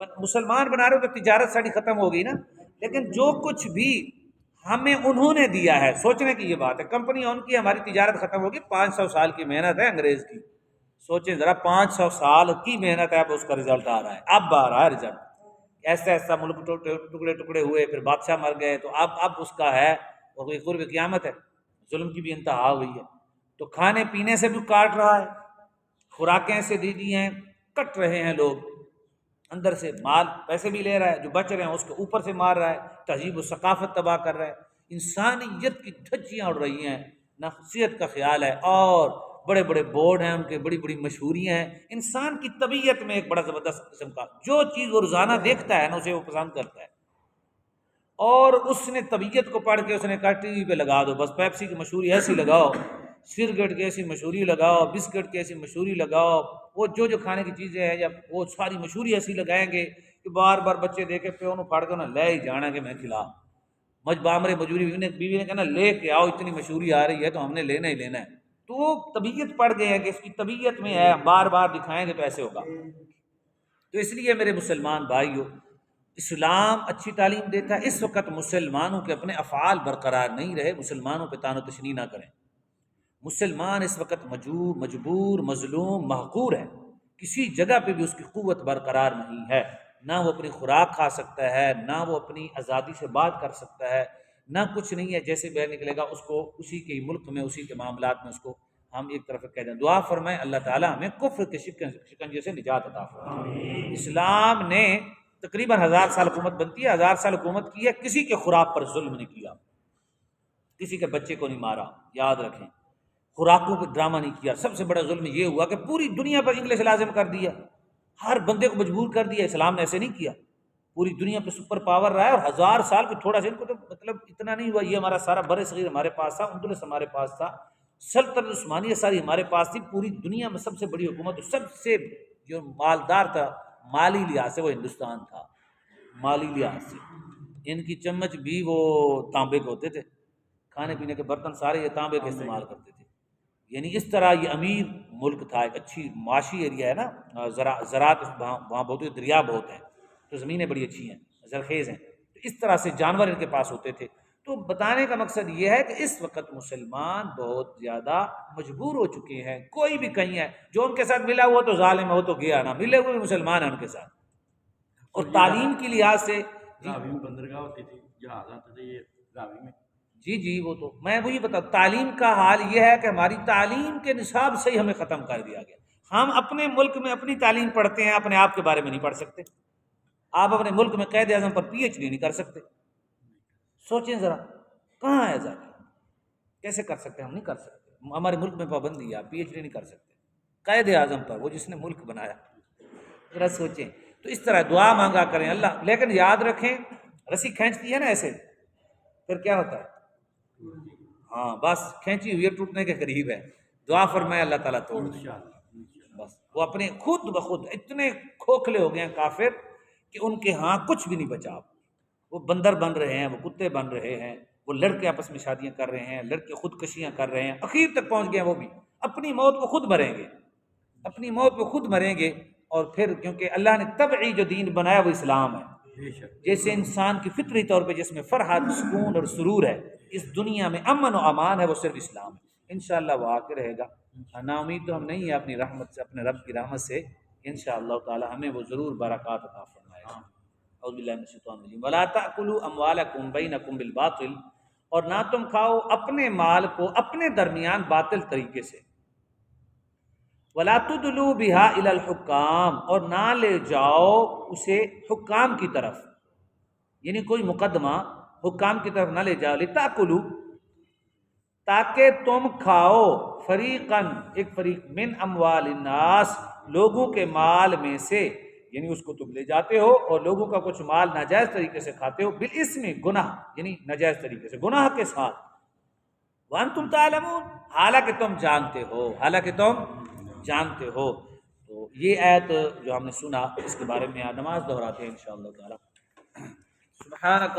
مسلمان بنا رہے ہو تو تجارت ساری ختم ہو گئی نا. لیکن جو کچھ بھی ہمیں انہوں نے دیا ہے، سوچنے کی یہ بات ہے، کمپنی ان کی، ہماری تجارت ختم ہوگی. 500 سال کی محنت ہے انگریز کی، سوچیں ذرا 500 سال کی محنت ہے، اب اس کا رزلٹ آ رہا ہے، اب آ رہا ہے رزلٹ. ایسا ایسا ملک ٹکڑے ٹکڑے ہوئے، پھر بادشاہ مر گئے، تو اب اس کا ہے، اور کوئی قرب قیامت ہے. ظلم کی بھی انتہا ہوئی ہے. تو کھانے پینے سے بھی کاٹ رہا ہے، خوراکیں ایسے دی دی ہیں، کٹ رہے ہیں لوگ. اندر سے مال پیسے بھی لے رہا ہے، جو بچ رہے ہیں اس کے اوپر سے مار رہا ہے، تہذیب و ثقافت تباہ کر رہا ہے. انسانیت کی دھجیاں اڑ رہی ہیں، نفسیت کا خیال ہے، اور بڑے بڑے بورڈ ہیں ان کے، بڑی بڑی مشہوریاں ہیں. انسان کی طبیعت میں ایک بڑا زبردست قسم کا جو چیز وہ روزانہ دیکھتا ہے نا، اسے وہ پسند کرتا ہے. اور اس نے طبیعت کو پڑھ کے اس نے کہا ٹی وی پہ لگا دو، بس پیپسی کی مشہوری ایسی لگاؤ، سگریٹ کی ایسی مشہوری لگاؤ، بسکٹ کی ایسی مشہوری لگاؤ، وہ جو کھانے کی چیزیں ہیں یا وہ ساری مشہوری ایسی لگائیں گے کہ بار بار بچے دیکھے پیو نو پھاڑ کے نہ لے ہی جانا کہ میں کھلا. بامرے مجبوری بیوی نے کہنا لے کے آؤ، اتنی مشہوری آ رہی ہے تو ہم نے لینا ہی لینا ہے. تو وہ طبیعت پڑ گئے ہیں کہ اس کی طبیعت میں ہے، بار بار دکھائیں گے تو ایسے ہوگا. تو اس لیے میرے مسلمان بھائیو، اسلام اچھی تعلیم دیتا ہے. اس وقت مسلمانوں کے اپنے افعال برقرار نہیں رہے، مسلمانوں پہ تان و تشنیع نہ کریں. مسلمان اس وقت مجبور، مظلوم، محقور ہے. کسی جگہ پہ بھی اس کی قوت برقرار نہیں ہے، نہ وہ اپنی خوراک کھا سکتا ہے، نہ وہ اپنی آزادی سے بات کر سکتا ہے، نہ کچھ نہیں ہے. جیسے بہر نکلے گا اس کو اسی کے ملک میں، اسی کے معاملات میں اس کو ہم ایک طرف کہہ دیں. دعا فرمائیں اللہ تعالیٰ ہمیں کفر کے شکنجے سے نجات عطا فرمائے. اسلام نے تقریباً 1000 سال حکومت بنتی ہے، 1000 سال حکومت کی ہے، کسی کے خوراک پر ظلم نہیں کیا، کسی کے بچے کو نہیں مارا. یاد رکھیں، خوراکوں پہ ڈرامہ نہیں کیا. سب سے بڑا ظلم یہ ہوا کہ پوری دنیا پر انگلش لازم کر دیا، ہر بندے کو مجبور کر دیا. اسلام نے ایسے نہیں کیا، پوری دنیا پہ سپر پاور رہا ہے، اور 1000 سال کو تھوڑا سا ان کو تو مطلب اتنا نہیں ہوا. یہ ہمارا سارا بر صغیر ہمارے پاس تھا، اندلس ہمارے پاس تھا، سلطنت عثمانیہ ساری ہمارے پاس تھی. پوری دنیا میں سب سے بڑی حکومت، سب سے جو مالدار تھا مالی لحاظ سے، وہ ہندوستان تھا. مالی لحاظ سے ان کی چمچ بھی وہ تانبے کے ہوتے تھے، کھانے پینے کے برتن سارے یہ تانبے کے استعمال کرتے تھے. یعنی اس طرح یہ امیر ملک تھا، ایک اچھی معاشی ایریا ہے نا، زراعت وہاں بہت ہے، دریا بہت ہیں، تو زمینیں بڑی اچھی ہیں، زرخیز ہیں. تو اس طرح سے جانور ان کے پاس ہوتے تھے. تو بتانے کا مقصد یہ ہے کہ اس وقت مسلمان بہت زیادہ مجبور ہو چکے ہیں. کوئی بھی کہیں ہے جو ان کے ساتھ ملا ہوا تو ظالم ہے، وہ تو گیا نا، ملے ہوئے بھی مسلمان ہیں ان کے ساتھ. اور تعلیم کی لحاظ سے راوی میں بندرگاہ ہوتی تھی، جہاز آتے تھے یہ راوی میں. جی وہ تو میں وہی بتا، تعلیم کا حال یہ ہے کہ ہماری تعلیم کے نصاب سے ہی ہمیں ختم کر دیا گیا. ہم اپنے ملک میں اپنی تعلیم پڑھتے ہیں، اپنے آپ کے بارے میں نہیں پڑھ سکتے. آپ اپنے ملک میں قائد اعظم پر پی ایچ ڈی نہیں کر سکتے. سوچیں ذرا، کہاں ہے ذرا، کیسے کر سکتے؟ ہم نہیں کر سکتے. ہمارے ملک میں پابندی ہے، پی ایچ ڈی نہیں کر سکتے قائد اعظم پر، وہ جس نے ملک بنایا. ذرا سوچیں. تو اس طرح دعا مانگا کریں اللہ. لیکن یاد رکھیں، رسی کھینچتی ہے نا ایسے، پھر کیا ہوتا ہے؟ ہاں بس کھینچی ہوئی ٹوٹنے کے قریب ہے. دعا فرمائے اللہ تعالیٰ توڑ دے. بس وہ اپنے خود بخود اتنے کھوکھلے ہو گئے ہیں کافر کہ ان کے ہاں کچھ بھی نہیں بچا. وہ بندر بن رہے ہیں، وہ کتے بن رہے ہیں، وہ لڑکے آپس میں شادیاں کر رہے ہیں، لڑکے خودکشیاں کر رہے ہیں، اخیر تک پہنچ گئے ہیں. وہ بھی اپنی موت وہ خود مریں گے، اپنی موت وہ خود مریں گے. اور پھر کیونکہ اللہ نے طبعی جو دین بنایا وہ اسلام ہے. جیسے انسان کی فطری طور پہ جس میں فرحت، سکون اور سرور ہے، اس دنیا میں امن و امان ہے، وہ صرف اسلام ہے. انشاءاللہ وہ آ کے رہے گا. نا امید تو ہم نہیں ہے اپنی رحمت سے، اپنے رب کی رحمت سے انشاءاللہ تعالی ہمیں وہ ضرور برکات عطا فرمائے گا. اعوذ باللہ من الشیطان الرجیم. ولا تأکلوا اموالکم بینکم بالباطل، اور نہ تم کھاؤ اپنے مال کو اپنے درمیان باطل طریقے سے. ولا تدلوا بها الی الحکام، اور نہ لے جاؤ اسے حکام کی طرف، یعنی کوئی مقدمہ حکام کی طرف نہ لے جاؤ. لتأکلوا، تاکہ تم کھاؤ، فریقاً ایک فریق، من اموال الناس، لوگوں کے مال میں سے، یعنی اس کو تم لے جاتے ہو اور لوگوں کا کچھ مال ناجائز طریقے سے کھاتے ہو، بالاسم، گناہ، یعنی ناجائز طریقے سے، گناہ کے ساتھ. وانتم تعلمون، حالانکہ تم جانتے ہو، حالانکہ تم جانتے ہو. تو یہ آیت جو ہم نے سنا اس کے بارے میں نماز دہراتے ہیں انشاءاللہ تعالی. سبحانک